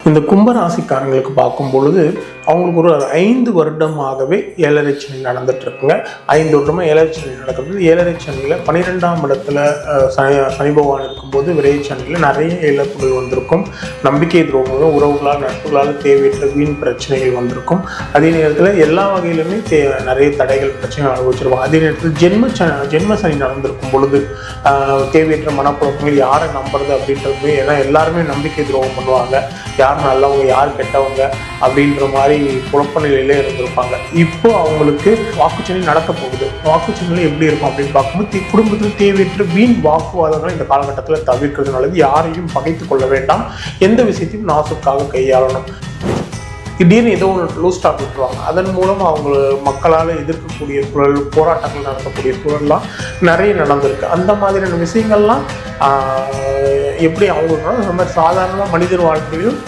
இந்த கும்பராசிக்காரங்களுக்கு பார்க்கும் பொழுது அவங்களுக்கு ஒரு 5 வருடமாகவே ஏழரை சனி நடந்துட்டு இருக்குங்க. 5 வருடமா ஏழரை சனி நடக்கிறது. ஏழரை சனியில் 12ஆம் இடத்துல சனி பகவான் இருக்கும்போது விரைவு சனியில் நிறைய இழப்புகள் வந்திருக்கும். நம்பிக்கை துரோகங்கள், உறவுகளால் நட்புகளால் தேவையற்ற வீண் பிரச்சனைகள் வந்திருக்கும். அதே நேரத்தில் எல்லா வகையிலுமே நிறைய தடைகள் பிரச்சனைகள் அனுபவிச்சிருக்கும். அதே நேரத்தில் ஜென்ம சனி நடந்திருக்கும் பொழுது தேவையற்ற மனக்குழப்பங்கள், யாரை நம்புறது அப்படின்றது, ஏன்னா எல்லாருமே நம்பிக்கை துரோகம் பண்ணுவாங்க. யார் நல்லவங்க யார் கெட்டவங்க அப்படின்ற மாதிரி குழப்ப நிலையிலே இருந்திருப்பாங்க. இப்போ அவங்களுக்கு வாக்குச்சனி நடக்க போகுது. வாக்குச்சனியில் எப்படி இருக்கும் அப்படின்னு பார்க்கும்போது குடும்பத்தில் தேவையற்ற வீண் வாக்குவாதங்களை இந்த காலகட்டத்தில் தவிர்க்கிறது நல்லது. யாரையும் பகைத்து கொள்ள வேண்டாம். எந்த விஷயத்தையும் நாசுக்காக கையாளணும். திடீர்னு ஏதோ ஒன்று லூஸ் ஸ்டாக் விட்டுருவாங்க. அதன் மூலம் அவங்க மக்களால் எதிர்க்கக்கூடிய சூழல், போராட்டங்கள் நடத்தக்கூடிய சூழல்லாம் நிறைய நடந்திருக்கு. அந்த மாதிரியான விஷயங்கள்லாம் எப்படி அவங்களுக்கு இந்த மாதிரி சாதாரணமாக மனிதர் வாழ்க்கையிலும்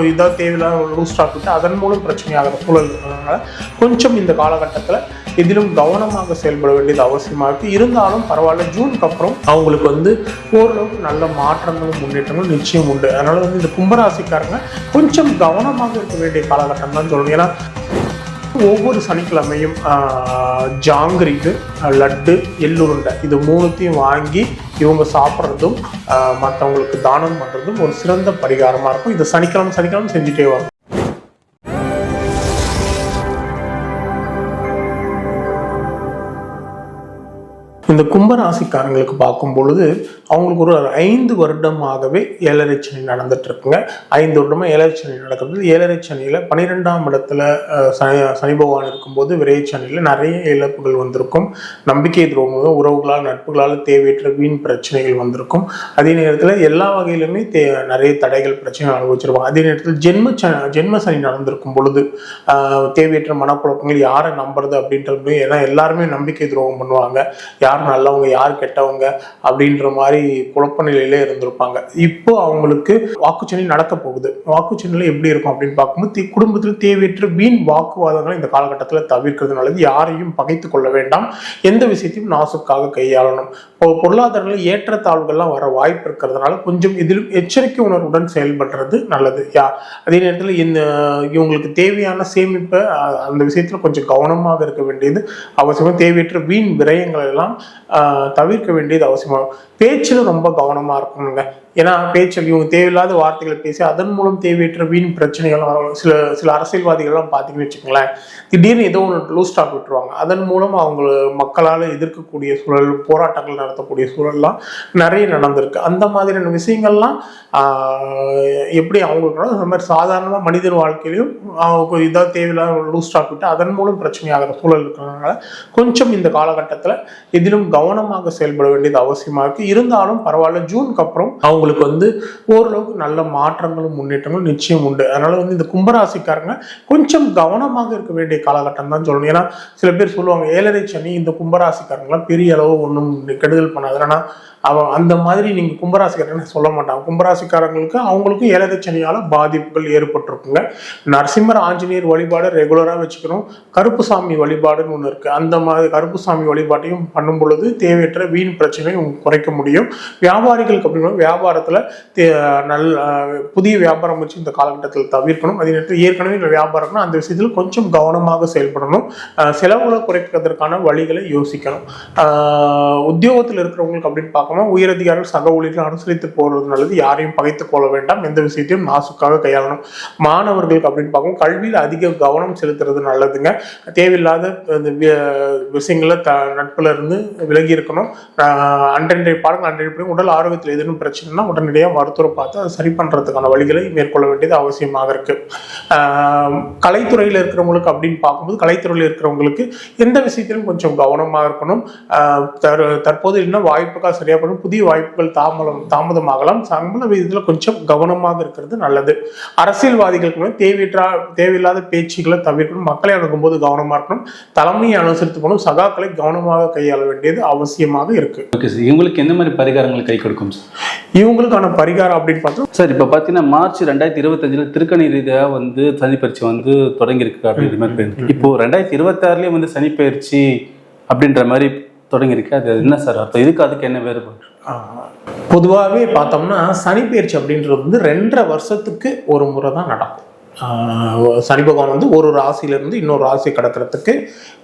இதாக தேவையில்லாத லூஸ் ஸ்டாக் விட்டு அதன் மூலம் பிரச்சனையாகிற சூழல் இருக்கிறதுனால கொஞ்சம் இந்த காலகட்டத்தில் இதிலும் கவனமாக செயல்பட வேண்டியது அவசியமாக இருக்குது. இருந்தாலும் பரவாயில்ல, ஜூனுக்கு அப்புறம் அவங்களுக்கு ஓரளவுக்கு நல்ல மாற்றங்களும் முன்னேற்றங்களும் நிச்சயம் உண்டு. அதனால் இந்த கும்பராசிக்காரங்க கொஞ்சம் கவனமாக இருக்க வேண்டிய காலகட்டம் தான் சொல்லணும். ஏன்னா ஒவ்வொரு சனிக்கிழமையும் ஜாங்கிரிக்கு, லட்டு, எள்ளுருண்டை இது 3த்தையும் வாங்கி இவங்க சாப்பிட்றதும் மற்றவங்களுக்கு தானம் பண்ணுறதும் ஒரு சிறந்த பரிகாரமாக இருக்கும். இதை சனிக்கிழமை செஞ்சுட்டே வரும். இந்த கும்பராசிக்காரங்களுக்கு பார்க்கும் பொழுது அவங்களுக்கு ஒரு 5 வருடமாகவே ஏழரை சனி நடந்துட்டு இருக்குங்க. 5 வருடமா ஏழரை சனி நடக்கிறது. ஏழரை சனியில் 12ஆம் இடத்துல சனி பகவான் இருக்கும்போது விரைவு சனியில் நிறைய இழப்புகள் வந்திருக்கும். நம்பிக்கை துரோகங்கள், உறவுகளால் நட்புகளால் தேவையற்ற வீண் பிரச்சனைகள் வந்திருக்கும். அதே நேரத்தில் எல்லா வகையிலுமே நிறைய தடைகள் பிரச்சனைகள் அனுபவிச்சிருப்பாங்க. அதே நேரத்தில் ஜென்ம சனி நடந்திருக்கும் பொழுது தேவையற்ற மனக்குழப்பங்கள், யாரை நம்புறது அப்படின்றது, ஏன்னா எல்லாருமே நம்பிக்கை துரோகம் பண்ணுவாங்க. யார் நல்லவங்க யார் கெட்டவங்க அப்படின்ற மாதிரி குழப்ப நிலையிலே இருந்திருப்பாங்க. இப்போ அவங்களுக்கு வாக்குச்சனி நடக்க போகுது. வாக்குச்சனியில் எப்படி இருக்கும் அப்படின்னு பார்க்கும்போது குடும்பத்தில் தேவையற்ற வீண் வாக்குவாதங்களை இந்த காலகட்டத்தில் தவிர்க்கிறது நல்லது. யாரையும் பகைத்து கொள்ள வேண்டாம். எந்த விஷயத்தையும் நாசுக்காக கையாளணும். பொருளாதாரங்களில் ஏற்றத்தாழ்வுகள்லாம் வர வாய்ப்பு இருக்கிறதுனால கொஞ்சம் இதிலும் எச்சரிக்கை உணர்வுடன் செயல்படுறது நல்லது. அதே நேரத்தில் இவங்களுக்கு தேவையான சேமிப்பை அந்த விஷயத்தில் கொஞ்சம் கவனமாக இருக்க வேண்டியது அவசியமாக. தேவையற்ற வீண் விரயங்கள் எல்லாம் தவிர்க்க வேண்டியது அவசியமாகும். பேச்சில் ரொம்ப கவனமாக இருக்கணுங்க. ஏன்னா பேச்சில் இவங்க தேவையில்லாத வார்த்தைகளை பேசி அதன் மூலம் தேவையற்ற வீண் பிரச்சனைகள்லாம் வரும். சில அரசியல்வாதிகள்லாம் பார்த்தீங்கன்னு வச்சுக்கோங்களேன், திடீர்னு ஏதோ ஒன்று லூஸ் ஸ்டாக் விட்டுருவாங்க. அதன் மூலம் அவங்க மக்களால் எதிர்க்கக்கூடிய சூழல், போராட்டங்கள் நடத்தக்கூடிய சூழல்லாம் நிறைய நடந்திருக்கு. அந்த மாதிரியான விஷயங்கள்லாம் எப்படி அவங்களுக்கு இந்த மாதிரி சாதாரணமாக மனிதர் வாழ்க்கையிலையும் அவங்க இதாக தேவையில்லாத லூஸ் ஸ்டாக் விட்டு அதன் மூலம் பிரச்சனையாகிற சூழல் இருக்கிறதுனால கொஞ்சம் இந்த காலகட்டத்தில் இதிலும் கவனமாக செயல்பட வேண்டியது அவசியமாக இருக்குது. இருந்தாலும் பரவாயில்ல, ஜூனுக்கு அப்புறம் அவங்களுக்கு ஓரளவுக்கு நல்ல மாற்றங்களும் முன்னேற்றங்களும் நிச்சயம் உண்டு. அதனால இந்த கும்பராசிக்காரங்க கொஞ்சம் கவனமாக இருக்க வேண்டிய காலகட்டம் தான் சொல்லணும். ஏன்னா சில பேர் சொல்லுவாங்க ஏழரை சனி இந்த கும்பராசிக்காரங்களாம் பெரிய அளவு ஒன்றும் கெடுதல் பண்ணாது. ஏன்னா அந்த மாதிரி நீங்க கும்பராசிக்காரங்க சொல்ல மாட்டாங்க. கும்பராசிக்காரங்களுக்கு அவங்களுக்கும் ஏழரை சனியால பாதிப்புகள் ஏற்பட்டிருக்குங்க. நரசிம்மர் ஆஞ்சநேயர் வழிபாடு ரெகுலரா வச்சுக்கணும். கருப்புசாமி வழிபாடுன்னு ஒன்று இருக்கு. அந்த மாதிரி கருப்புசாமி வழிபாட்டையும் பண்ணும் பொழுது தேவையற்ற வீண் பிரச்சனையை குறைக்க முடியும். வியாபாரிகளுக்கு அப்படின்னா வியாபாரத்துல புதிய வியாபாரம் வச்சு இந்த காலகட்டத்தில் தவிர்க்கணும். அதே நேரத்தில் ஏற்கனவே வியாபாரம்னா அந்த விஷயத்தில் கொஞ்சம் கவனமாக செயல்படணும். செலவுகளை குறைப்பதற்கான வழிகளை யோசிக்கணும். உத்தியோகத்தில் இருக்கிறவங்களுக்கு அப்படின்னு பார்க்கணும், உயரதிகாரிகள் சக ஊழியர்கள் அனுசரித்து போறது நல்லது. யாரையும் பகைத்துக் கொள்ள வேண்டாம். எந்த விஷயத்தையும் நாசுக்காக கையாளணும். மாணவர்களுக்கு அப்படின்னு பார்க்கணும், கல்வியில் அதிக கவனம் செலுத்துறது நல்லதுங்க. தேவையில்லாத விஷயங்கள நட்புல இருந்து விலகி இருக்கணும். அன்றைய பாடங்கள் அன்றைய உடல் ஆரோக்கியத்தில் எதுவும் பிரச்சனைனா உடனடியாக மருத்துவரை பார்த்து அதை சரி பண்றதுக்கான வழிகளை மேற்கொள்ள வேண்டியது அவசியமாக இருக்கு. கலைத்துறையில் இருக்கிறவங்களுக்கு அப்படின்னு பார்க்கும்போது கலைத்துறையில் இருக்கிறவங்களுக்கு எந்த விஷயத்திலும் கொஞ்சம் கவனமாக இருக்கணும். தற்போது இன்னும் வாய்ப்புக்காக சரியா பண்ணும். புதிய வாய்ப்புகள் தாமதமாகலாம். சம்பள விகிதத்தில் கொஞ்சம் கவனமாக இருக்கிறது நல்லது. அரசியல்வாதிகளுக்கு தேவையில்லாத பேச்சுக்களை தவிர்க்கணும். மக்களை அணுகும் போது கவனமாக இருக்கணும். தலைமையை அனுசரித்து போகணும். சகாக்களை கவனமாக கையாள வேண்டியது அவசியமாக இருக்கு. இவங்களுக்கு எந்த மாதிரி பரிகாரங்கள் கை கொடுக்கும் சார்? இவங்களுக்கான பரிகாரம் அப்படின்னு பார்த்தோம் சார், இப்போ பார்த்தீங்கன்னா மார்ச் 2025 திருக்கணி ரீதியாக சனி பயிற்சி தொடங்கியிருக்கு அப்படின்ற மாதிரி. இப்போ 2026 சனி பயிற்சி அப்படின்ற மாதிரி தொடங்கியிருக்கு. அது என்ன சார் அர்த்தம்? இதுக்கு அதுக்கு என்ன வேறுபாடு? பொதுவாகவே பார்த்தோம்னா சனி பெயர்ச்சி அப்படின்றது வந்து 2.5 வருஷத்துக்கு ஒரு முறை தான் நடக்கும். சனி பகவான் வந்து ஒரு ராசியிலிருந்து இன்னொரு ராசி கடக்கிறதுக்கு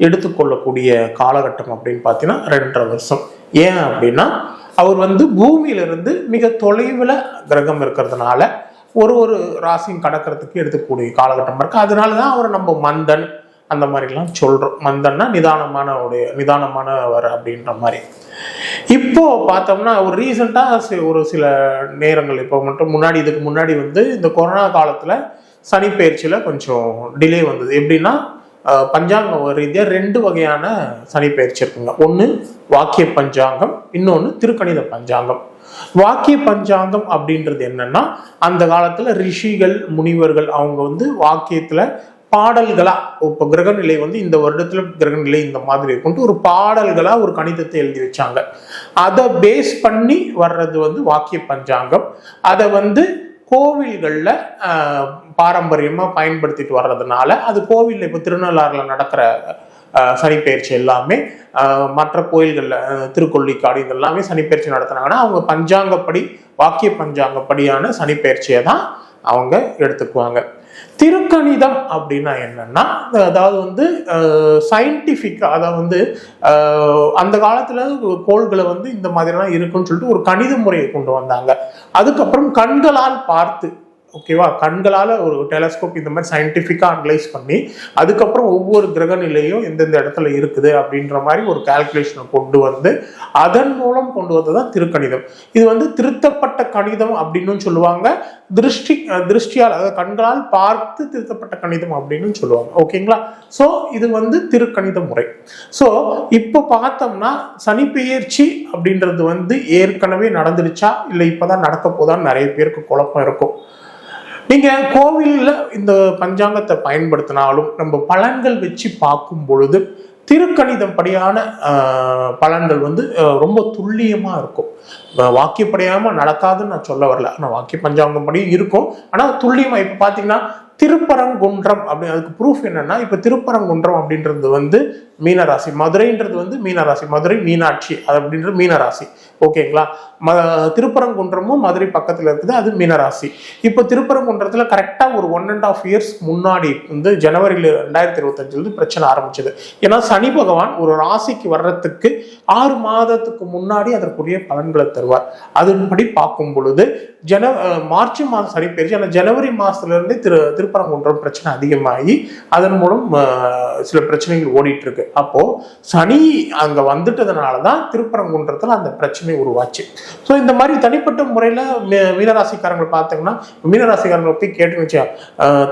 எடுத்துக்கொள்ளக்கூடிய காலகட்டம் அப்படின்னு பார்த்தீங்கன்னா 2.5 வருஷம். ஏன் அப்படின்னா அவர் வந்து பூமியிலிருந்து மிக தொலைவில் கிரகம் இருக்கிறதுனால ஒரு ராசியும் கடக்கிறதுக்கு எடுத்துக்கூடிய காலகட்டம் இருக்கு. அதனால தான் அவர் நம்ம மந்தன் அந்த மாதிரிலாம் சொல்றோம். மந்தன்னா நிதானமானவர் அப்படின்ற மாதிரி. இப்போ பார்த்தோம்னா ஒரு ரீசெண்டா ஒரு சில நேரங்கள் இப்போ மட்டும் இதுக்கு முன்னாடி வந்து இந்த கொரோனா காலத்துல சனி பெயர்ச்சியில கொஞ்சம் டிலே வந்தது. எப்படின்னா பஞ்சாங்க ரீதியா 2 வகையான சனி பெயர்ச்சி இருக்குங்க. ஒன்று வாக்கிய பஞ்சாங்கம், இன்னொன்று திருக்கணித பஞ்சாங்கம். வாக்கிய பஞ்சாங்கம் அப்படின்றது என்னன்னா அந்த காலத்துல ரிஷிகள் முனிவர்கள் அவங்க வந்து வாக்கியத்துல பாடல்களா, இப்போ கிரகநிலை வந்து இந்த வருடத்துல கிரகநிலை இந்த மாதிரி இருக்கும்ட்டு ஒரு பாடல்களா ஒரு கணிதத்தை எழுதி வச்சாங்க. அதை பேஸ் பண்ணி வர்றது வந்து வாக்கிய பஞ்சாங்கம். அதை வந்து கோவில்கள்ல பாரம்பரியமா பயன்படுத்திட்டு வர்றதுனால அது கோவில்ல இப்போ திருநள்ளாறுல நடக்கிற சனிப்பெயர்ச்சி எல்லாமே மற்ற கோயில்கள்ல திருக்கொள்ளிக்காடு இதெல்லாமே சனிப்பெயர்ச்சி நடத்தினாங்கன்னா அவங்க பஞ்சாங்கப்படி வாக்கிய பஞ்சாங்கப்படியான சனிப்பெயர்ச்சியை தான் அவங்க எடுத்துக்குவாங்க. திருக்கணிதம் அப்படின்னா என்னன்னா அதாவது வந்து சயின்டிபிக்கா, அதாவது வந்து அந்த காலத்துல கோள்களை வந்து இந்த மாதிரிலாம் இருக்குன்னு சொல்லிட்டு ஒரு கணித முறையை கொண்டு வந்தாங்க. அதுக்கப்புறம் கண்களால் பார்த்து, ஓகேவா, கண்களால் ஒரு டெலஸ்கோப் இந்த மாதிரி சயின்டிஃபிக்காக அனலைஸ் பண்ணி அதுக்கப்புறம் ஒவ்வொரு கிரக நிலையும் எந்தெந்த இடத்துல இருக்குது அப்படின்ற மாதிரி ஒரு கால்குலேஷனை கொண்டு வந்து அதன் மூலம் கொண்டு வந்தது தான் திருக்கணிதம். இது வந்து திருத்தப்பட்ட கணிதம் அப்படின்னு சொல்லுவாங்க. திருஷ்டியால், அதாவது கண்களால் பார்த்து திருத்தப்பட்ட கணிதம் அப்படின்னு சொல்லுவாங்க. ஓகேங்களா? ஸோ இது வந்து திருக்கணித முறை. ஸோ இப்போ பார்த்தோம்னா சனிப்பெயர்ச்சி அப்படின்றது வந்து ஏற்கனவே நடந்துடுச்சா இல்லை இப்போதான் நடக்க போதான்னு நிறைய பேருக்கு குழப்பம் இருக்கும். நீங்க கோவில்ல இந்த பஞ்சாங்கத்தை பயன்படுத்தினாலும் நம்ம பலன்கள் வச்சு பார்க்கும் பொழுது திருக்கணிதம் படியான பலன்கள் வந்து ரொம்ப துல்லியமா இருக்கும். வாக்கியப்படியாம நடக்காதுன்னு நான் சொல்ல வரல, ஆனா வாக்கிய பஞ்சாங்கம் படி இருக்கும். ஆனா துல்லியமா இப்ப பாத்தீங்கன்னா திருப்பரங்குன்றம் அப்படி, அதுக்கு ப்ரூஃப் என்னன்னா இப்ப திருப்பரங்குன்றம் அப்படின்றது வந்து மீனராசி, மதுரைன்றது வந்து மீனராசி, மதுரை மீனாட்சி அப்படின்றது மீனராசி. ஓகேங்களா? திருப்பரங்குன்றமும் மதுரை பக்கத்துல இருக்குது, அது மீனராசி. இப்போ திருப்பரங்குன்றத்துல கரெக்டா ஒரு 1.5 years முன்னாடி வந்து ஜனவரியில 2025 பிரச்சனை ஆரம்பிச்சது. ஏன்னா சனி பகவான் ஒரு ராசிக்கு வர்றதுக்கு 6 மாதத்துக்கு முன்னாடி அதற்குரிய பலன்களை தருவார். அதன்படி பார்க்கும் பொழுது மார்ச் மாதம் சனி பெயர்ச்சி, ஆனால் ஜனவரி மாசத்துல இருந்தே திருப்பரங்குன்றம் பிரச்சனை அதிகமாகி அதன் மூலம் சில பிரச்சனைகள் ஓடிட்டு இருக்கு. அப்போ சனி அங்க வந்துட்டதுனாலதான் திருப்பரங்குன்றத்துல அந்த பிரச்சனை உருவாச்சு. ஸோ இந்த மாதிரி தனிப்பட்ட முறையில மீனராசிக்காரங்களை பார்த்தீங்கன்னா, மீனராசிக்காரங்களை போய் கேட்டுன்னு வச்சா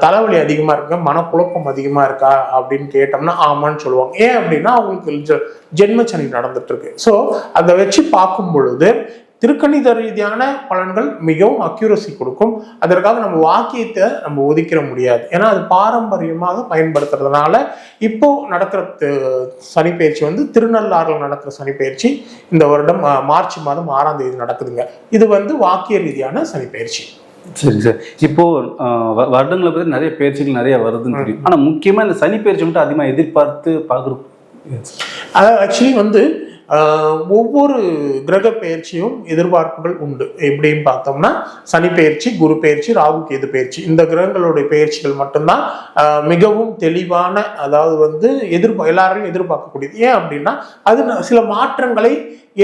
தலைவலி அதிகமா இருக்கு, மனக்குழப்பம் அதிகமா இருக்கா அப்படின்னு கேட்டோம்னா ஆமான்னு சொல்லுவாங்க. ஏன் அப்படின்னா அவங்களுக்கு ஜென்ம சனி நடந்துட்டு இருக்கு. ஸோ அதை வச்சு பார்க்கும் பொழுது திருக்கணித ரீதியான பலன்கள் மிகவும் அக்யூரசி கொடுக்கும். அதற்காக நம்ம வாக்கியத்தை நம்ம ஒதுக்கிட முடியாது. ஏன்னா அது பாரம்பரியமாக பயன்படுத்துறதுனால இப்போ நடக்கிற சனிப்பெயர்ச்சி வந்து திருநள்ளாறுல நடக்கிற சனிப்பெயர்ச்சி இந்த வருடம் மார்ச் மாதம் 6ஆம் தேதி நடக்குதுங்க. இது வந்து வாக்கிய ரீதியான சனிப்பெயர்ச்சி. சரி சார், இப்போ வருடங்களை பற்றி நிறைய பயிற்சிகள் நிறைய வருதுன்னு தெரியும். ஆனா முக்கியமா இந்த சனி பயிற்சி மட்டும் அதிகமாக எதிர்பார்த்து பார்க்குறோம். அதாவது ஆக்சுவலி வந்து ஒவ்வொரு கிரக பெயர்ச்சியும் எதிர்பார்ப்புகள் உண்டு. எப்படின்னு பார்த்தோம்னா சனி பெயர்ச்சி, குரு பெயர்ச்சி, ராகு கேது பெயர்ச்சி, இந்த கிரகங்களுடைய பெயர்ச்சிகள் மட்டும்தான் மிகவும் தெளிவான, அதாவது வந்து எல்லாரையும் எதிர்பார்க்கக்கூடியது. ஏன் அப்படின்னா அது சில மாற்றங்களை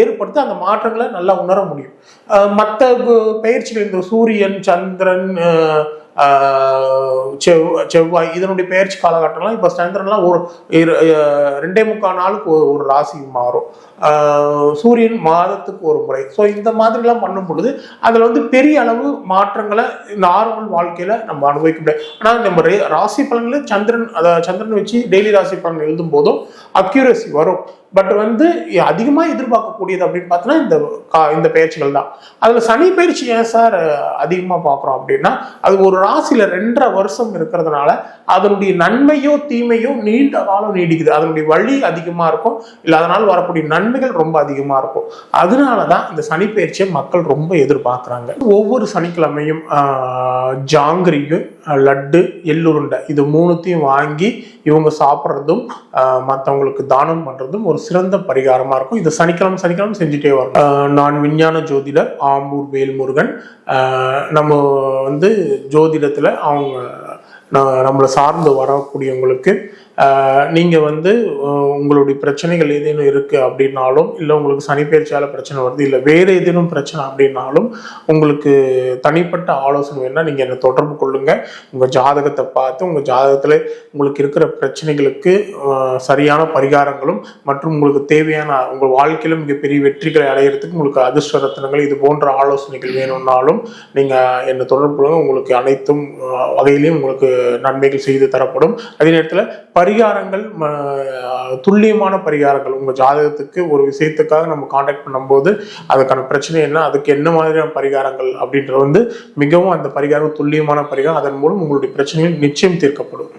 ஏற்படுத்தி அந்த மாற்றங்களை நல்லா உணர முடியும். மற்ற பெயர்ச்சிகள் இந்த சூரியன், சந்திரன், செவ்வாய் இதனுடைய பெயர்ச்சி காலகட்டம்லாம் இப்போ சந்திரன்லாம் ஒரு 2.25 நாளுக்கு ஒரு ராசி மாறும். சூரியன் மாதத்துக்கு ஒரு முறை. ஸோ இந்த மாதிரிலாம் பண்ணும் பொழுது அதில் வந்து பெரிய அளவு மாற்றங்களை நார்மல் வாழ்க்கையில நம்ம அனுபவிக்க முடியாது. ஆனால் நம்ம ராசி பலன்களை சந்திரன் வச்சு டெய்லி ராசி பலன் எழுதும் போதும் அக்யூரசி வரும். பட் வந்து அதிகமாக எதிர்பார்க்கக்கூடியது அப்படின்னு பார்த்தோன்னா இந்த பயிற்சிகள் தான். அதில் சனி பயிற்சி ஏன் சார் அதிகமாக பார்க்குறோம் அப்படின்னா அது ஒரு ராசியில் 2.5 வருஷம் இருக்கிறதுனால அதனுடைய நன்மையோ தீமையோ நீண்ட காலம் நீடிக்குது. அதனுடைய வழி அதிகமாக இருக்கும், இல்லை அதனால் வரக்கூடிய நன்மைகள் ரொம்ப அதிகமாக இருக்கும். அதனால தான் இந்த சனி பயிற்சியை மக்கள் ரொம்ப எதிர்பார்க்குறாங்க. ஒவ்வொரு சனிக்கிழமையும் ஜாங்கிரியும் லட்டு, எள்ளுருண்டை இது மூணுத்தையும் வாங்கி இவங்க சாப்பிட்றதும் மற்றவங்களுக்கு தானம் பண்ணுறதும் ஒரு சிறந்த பரிகாரமாக இருக்கும். இதை சனிக்கிழமை செஞ்சுட்டே வரணும். நான் விஞ்ஞான ஜோதிடர் ஆம்பூர் வேல்முருகன். நம்ம வந்து ஜோதிடத்தில் நம்மளை சார்ந்து வரக்கூடியவங்களுக்கு நீங்கள் வந்து உங்களுடைய பிரச்சனைகள் ஏதேனும் இருக்குது அப்படின்னாலும், இல்லை உங்களுக்கு சனிப்பெயர்ச்சியால் பிரச்சனை வருது, இல்லை வேறு ஏதேனும் பிரச்சனை அப்படின்னாலும் உங்களுக்கு தனிப்பட்ட ஆலோசனை வேணால் நீங்கள் என்னை தொடர்பு கொள்ளுங்கள். உங்கள் ஜாதகத்தை பார்த்து உங்கள் ஜாதகத்தில் உங்களுக்கு இருக்கிற பிரச்சனைகளுக்கு சரியான பரிகாரங்களும் மற்றும் உங்களுக்கு தேவையான உங்கள் வாழ்க்கையில் மிகப்பெரிய வெற்றிகளை அடையிறதுக்கு உங்களுக்கு அதிர்ஷ்ட ரத்தினங்கள் இது போன்ற ஆலோசனைகள் வேணும்னாலும் நீங்கள் என்னை தொடர்பு கொள்ளுங்கள். உங்களுக்கு அனைத்தும் வகையிலையும் உங்களுக்கு நன்மைகள் செய்து தரப்படும். அதே நேரத்தில் பரிகாரங்கள், துல்லியமான பரிகாரங்கள், உங்கள் ஜாதகத்துக்கு ஒரு விஷயத்துக்காக நம்ம காண்டாக்ட் பண்ணும்போது அதுக்கான பிரச்சனை என்ன, அதுக்கு என்ன மாதிரியான பரிகாரங்கள் அப்படின்றது வந்து மிகவும் அந்த பரிகாரம் துல்லியமான பரிகாரம். அதன் மூலம் உங்களுடைய பிரச்சனைகள் நிச்சயம் தீர்க்கப்படும்.